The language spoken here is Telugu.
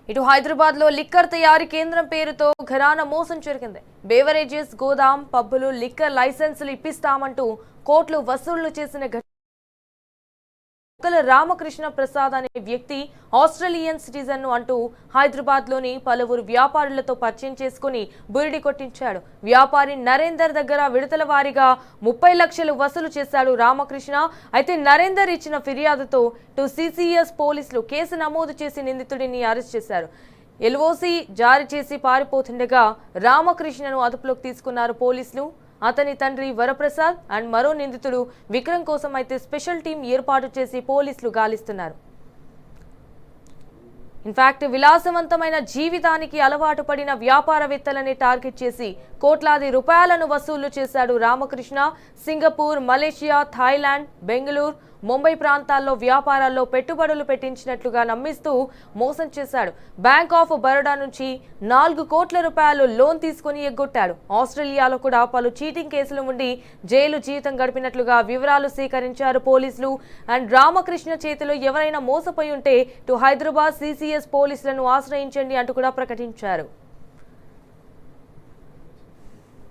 ఇటు హైదరాబాద్ లో లిక్కర్ తయారీ కేంద్రం పేరుతో ఘరానా మోసం జరిగింది. బేవరేజెస్ గోదాం పబ్బులు లిక్కర్ లైసెన్సులు ఇప్పిస్తామంటూ కోట్లు వసూళ్లు చేసిన రామకృష్ణ ప్రసాద్ అనే వ్యక్తి ఆస్ట్రేలియన్ సిటిజన్ అంటూ హైదరాబాద్ లోని పలువురు వ్యాపారులతో పరిచయం చేసుకుని బురిడి కొట్టించాడు. వ్యాపారి నరేందర్ దగ్గర విడతల వారీగా 30 లక్షలు వసూలు చేశాడు రామకృష్ణ. అయితే నరేందర్ ఇచ్చిన ఫిర్యాదుతో సిసిఎస్ పోలీసులు కేసు నమోదు చేసి నిందితుడిని అరెస్ట్ చేశారు. ఎల్ఓసి జారీ చేసి పారిపోతుండగా రామకృష్ణను అదుపులోకి తీసుకున్నారు పోలీసులు. అతని తండ్రి వరప్రసాద్ అండ్ మరో నిందితుడు విక్రమ్ కోసం అయితే స్పెషల్ టీం ఏర్పాటు చేసి పోలీసులు గాలిస్తున్నారు. ఇన్ఫాక్ట్ విలాసవంతమైన జీవితానికి అలవాటు పడిన వ్యాపారవేత్తలని టార్గెట్ చేసి కోట్లాది రూపాయలను వసూలు చేశాడు Ramakrishna. Singapore, Malaysia, Thailand, Bengaluru, Mumbai ప్రాంతాల్లో వ్యాపారాల్లో పెట్టుబడులు పెట్టించినట్లుగా నమ్మిస్తూ మోసం చేశాడు. బ్యాంక్ ఆఫ్ బరోడా నుంచి 4 కోట్ల రూపాయలు లోన్ తీసుకుని ఎగ్గొట్టాడు. ఆస్ట్రేలియాలో కూడా పలు చీటింగ్ కేసులు ఉండి జైలు జీవితం గడిపినట్లుగా వివరాలు సేకరించారు పోలీసులు. అండ్ రామకృష్ణ చేతిలో ఎవరైనా మోసపోయి ఉంటే హైదరాబాద్ సిసిఎస్ పోలీసులను ఆశ్రయించండి అంటూ కూడా ప్రకటించారు.